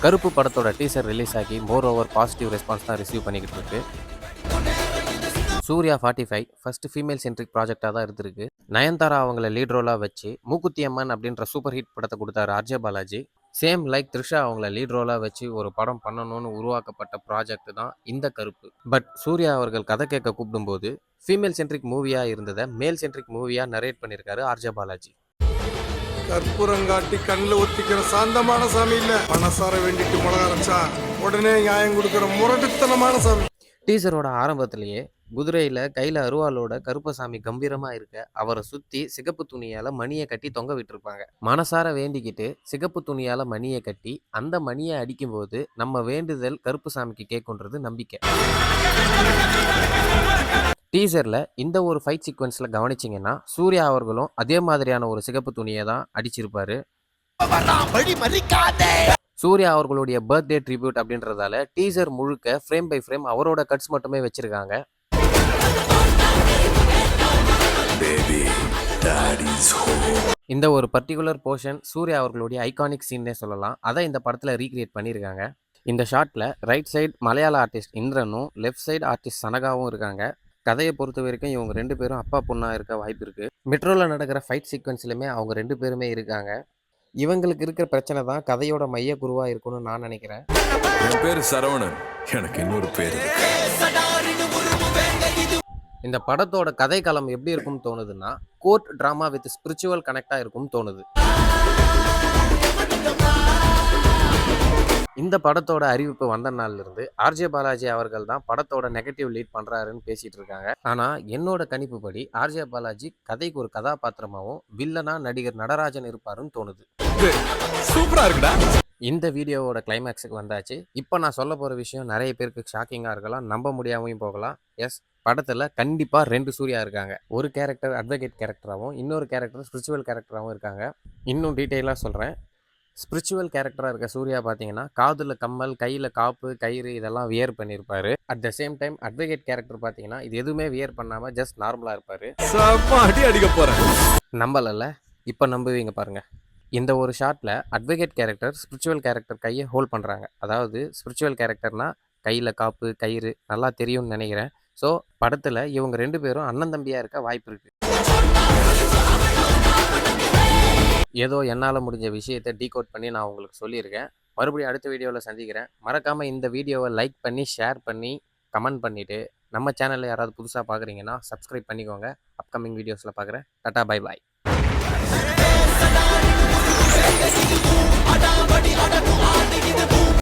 கருப்பு படத்தோட teaser release ஆகி மோர் ஓவர் பாசிட்டிவ் ரெஸ்பான்ஸ் தான் ரிசீவ் பண்ணிக்கிட்டு இருக்கு. சூர்யா 45 ஃபர்ஸ்ட் ஃபீமேல் சென்ட்ரிக் ப்ராஜெக்டாக தான் இருந்திருக்கு. நயன்தாரா அவங்கள லீட் ரோலாக வச்சு மூக்குத்தி அம்மன் அப்படின்ற சூப்பர் ஹிட் படத்தை கொடுத்தாரு RJ Balaji. Same like Trisha அவங்கள லீட் ரோலாக வச்சு ஒரு படம் பண்ணணும்னு உருவாக்கப்பட்ட ப்ராஜெக்ட் தான் இந்த கருப்பு. பட் சூர்யா அவர்கள் கதை கேட்க கூப்பிடும்போது ஃபீமேல் சென்ட்ரிக் மூவியாக இருந்ததை மேல் சென்ட்ரிக் மூவியாக நரேட் பண்ணியிருக்காரு ஆர்ஜே பாலாஜி. கற்பூரங்காட்டி கண்ணில் ஒத்திக்கிற சாந்தமான சாமி இல்ல, மனசார வேண்டிட்டு மிளகா அரைச்சா உடனே நியாயம் கொடுக்கிற முரட்டுத்தனமான சாமி. டீசரோட ஆரம்பத்திலேயே குதிரையில கையில அருவாளோட கருப்பசாமி கம்பீரமா இருக்க அவரை சுத்தி சிகப்பு துணியால மணியை கட்டி தொங்க விட்டுருப்பாங்க. மனசார வேண்டிக்கிட்டு சிகப்பு துணியால மணியை கட்டி அந்த மணியை அடிக்கும்போது நம்ம வேண்டுதல் கருப்புசாமிக்கு கேட்குன்றது நம்பிக்கை. டீசர்ல இந்த ஒரு ஃபைட் சீக்வன்ஸ்ல கவனிச்சிங்கன்னா சூர்யா அவர்களும் அதே மாதிரியான ஒரு சிகப்பு துணியை தான் அடிச்சிருப்பாரு. சூர்யா அவர்களுடைய பர்த்டே ட்ரிபியூட் அப்படின்றதால டீசர் முழுக்க ஃப்ரேம் பை ஃப்ரேம் அவரோட கட்ஸ் மட்டுமே வச்சிருக்காங்க. இந்த ஒரு பர்டிகுலர் போர்ஷன் சூர்யா அவர்களுடைய ஐகானிக் சீன்னே சொல்லலாம். அதை இந்த படத்தில் ரீக்ரியேட் பண்ணியிருக்காங்க. இந்த ஷாட்டில் ரைட் சைடு மலையாள ஆர்டிஸ்ட் இந்திரனும் லெஃப்ட் சைடு ஆர்டிஸ்ட் சனகாவும் இருக்காங்க. கதையை பொறுத்த வரைக்கும் இவங்க 2 பேரும் அப்பா பொண்ணாக இருக்க வாய்ப்பு இருக்குது. மெட்ரோவில் நடக்கிற ஃபைட் சீக்வன்ஸ்லையுமே அவங்க 2 பேருமே இருக்காங்க. இவங்களுக்கு இருக்கிற பிரச்சனை தான் கதையோட மைய குருவாக இருக்கும்னு நான் நினைக்கிறேன். என் பேர் சரவணன், எனக்கு இன்னொரு பேர். இந்த படத்தோட கதை களம் எப்படி இருக்கும்னு தோணுதுன்னா கோர்ட் டிராமா வித் ஸ்பிரிச்சுவல் கனெக்டாக இருக்கும்னு தோணுது. இந்த படத்தோட அறிவிப்பு வந்த நாள்ல இருந்து ஆர்ஜே பாலாஜி அவர்கள் தான் படத்தோட நெகட்டிவ் லீட் பண்றாருன்னு பேசிட்டு இருக்காங்க. ஆனா என்னோட கணிப்பு படி ஆர்ஜே பாலாஜி கதைக்கு ஒரு கதாபாத்திரமாவும் வில்லனா நடிகர் நடராஜன் இருப்பாருன்னு தோணுது. சூப்பரா இருக்குடா. இந்த வீடியோவோட கிளைமேக்ஸுக்கு வந்தாச்சு. இப்போ நான் சொல்ல போற விஷயம் நிறைய பேருக்கு ஷாக்கிங்கா இருக்கலாம், நம்ப முடியாமையும் போகலாம். எஸ், படத்துல கண்டிப்பா 2 சூர்யா இருக்காங்க. ஒரு கேரக்டர் அட்வொகேட் கேரக்டராகவும் இன்னொரு கேரக்டர் ஸ்பிரிச்சுவல் கேரக்டராகவும் இருக்காங்க. இன்னும் டீட்டெயிலாக சொல்றேன். ஸ்பிரிச்சுவல் கேரக்டராக இருக்க சூர்யா பார்த்தீங்கன்னா காதில் கம்மல், கையில் காப்பு, கயிறு இதெல்லாம் வியர் பண்ணியிருப்பாரு. At the same time advocate character பார்த்தீங்கன்னா இது எதுவுமே வியர் பண்ணாமல் ஜஸ்ட் நார்மலாக இருப்பார். அடிக்க போகிறேன். நம்பலல்ல, இப்போ நம்புவீங்க பாருங்கள். இந்த ஒரு ஷாட்டில் அட்வொகேட் கேரக்டர் ஸ்பிரிச்சுவல் கேரக்டர் கையை ஹோல்ட் பண்ணுறாங்க. அதாவது ஸ்பிரிச்சுவல் கேரக்டர்னால் கையில் காப்பு, கயிறு நல்லா தெரியும்னு நினைக்கிறேன். ஸோ படத்தில் இவங்க 2 பேரும் அண்ணன் தம்பியாக இருக்க வாய்ப்பு இருக்குது. ஏதோ என்னால் முடிஞ்ச விஷயத்தை டீகோட் பண்ணி நான் உங்களுக்கு சொல்லியிருக்கேன். மறுபடியும் அடுத்த வீடியோவில் சந்திக்கிறேன். மறக்காமல் இந்த வீடியோவை லைக் பண்ணி ஷேர் பண்ணி கமெண்ட் பண்ணிவிட்டு நம்ம சேனலில் யாராவது புதுசாக பார்க்குறீங்கன்னா சப்ஸ்கிரைப் பண்ணிக்கோங்க. அப்கமிங் வீடியோஸில் பார்க்குறேன். Tata, bye bye.